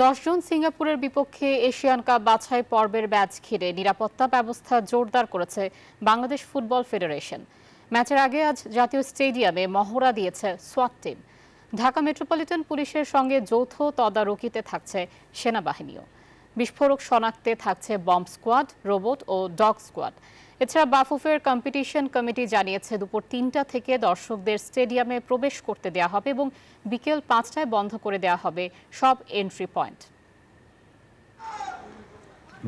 10 June সিঙ্গাপুরের বিপক্ষে Asian cup বাছাই পর্বের ম্যাচ ঘিরে নিরাপত্তা ব্যবস্থা জোরদার করেছে বাংলাদেশ ফুটবল ফেডারেশন। ম্যাচের আগে আজ জাতীয় স্টেডিয়ামে মহড়া দিয়েছে সোয়াট টিম। ঢাকা মেট্রোপলিটন পুলিশের সঙ্গে যৌথ তদারকিতে থাকছে সেনাবাহিনীও। বিস্ফোরক শনাক্তে থাকছে বম্ব স্কোয়াড, রোবট ও ডগ স্কোয়াড। এছাড়া বাফুফের কম্পিটিশন কমিটি জানিয়েছে দুপুর 3টা থেকে দর্শকদের স্টেডিয়ামে প্রবেশ করতে দেওয়া হবে এবং বিকেল 5টায় বন্ধ করে দেওয়া হবে সব এন্ট্রি পয়েন্ট।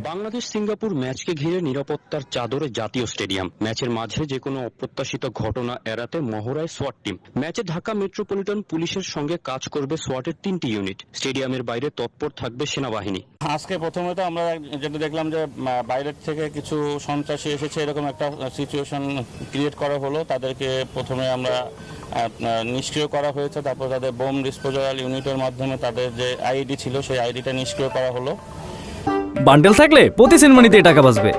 বাংলাদেশ সিঙ্গাপুর ম্যাচকে ঘিরে নিরাপত্তার চাদরে জাতীয় স্টেডিয়াম। ম্যাচের মাঝে যে কোনো অপ্রত্যাশিত ঘটনা এড়াতে মহড়ায় সোয়াট টিম। ম্যাচে ঢাকা মেট্রোপলিটন পুলিশের সঙ্গে কাজ করবে সোয়াটের 3টি ইউনিট। স্টেডিয়ামের বাইরে তৎপর থাকবে সেনাবাহিনী। আজকে প্রথমে তো আমরা যেটা দেখলাম যে বাইরের থেকে কিছু সন্ত্রাসী এসেছে, এরকম একটা সিচুয়েশন ক্রিয়েট করা হলো। তাদেরকে প্রথমে আমরা নিষ্ক্রিয় করা হয়েছে, তারপর তাদের বোম ডিসপোজাল ইউনিটের মাধ্যমে তাদের যে আইডি ছিল সেই আইডিটা নিষ্ক্রিয় করা হলো। বান্ডেল থাকলে প্রতি সেনমানিতে টাকা বাঁচবে।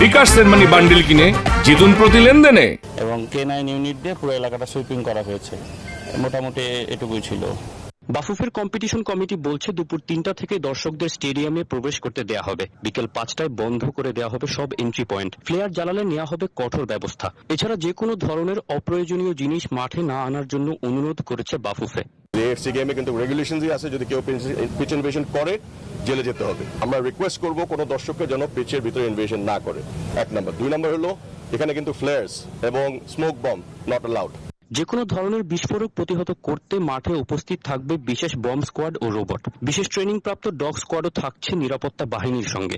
বিকাশ সেনমানি বান্ডেল কিনে জিতুন প্রতি লেনদেনে। এবং K9 ইউনিট দিয়ে পুরো এলাকাটা সুইপিং করা হয়েছে। মোটামুটি এটুকুই ছিল। বাফুফের কম্পিটিশন কমিটি বলছে দুপুর 3টা থেকে দর্শকদের স্টেডিয়ামে প্রবেশ করতে দেয়া হবে। বিকেল 5টায় বন্ধ করে দেওয়া হবে সব এন্ট্রি পয়েন্ট। ফ্লেয়ার জ্বালালে নেওয়া হবে কঠোর ব্যবস্থা। এছাড়া যে কোনো ধরনের অপ্রয়োজনীয় জিনিস মাঠে না আনার জন্য অনুরোধ করেছে বাফুফে। এএফসি গেমে কিন্তু রেগুলেশনই আছে, যদি কেউ পিচ ইনভেশন করে জেলে যেতে হবে। আমরা রিকোয়েস্ট করব কোনো দর্শককে যেন পিচের ভিতরে ইনভেশন না করে, 1 নম্বর। 2 নম্বর হলো এখানে কিন্তু ফ্লেয়ার্স এবং স্মোক বম্ব নট অ্যালাউড। যে কোনো ধরনের বিস্ফোরক প্রতিহত করতে মাঠে উপস্থিত থাকবে বিশেষ বম্ব স্কোয়াড ও রোবট। বিশেষ ট্রেনিং প্রাপ্ত ডগ স্কোয়াডও থাকছে নিরাপত্তা বাহিনীর সঙ্গে।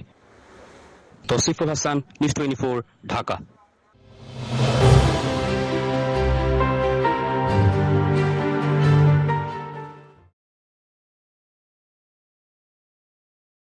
তৌসিফুল হাসান, নিউজ 24, ঢাকা।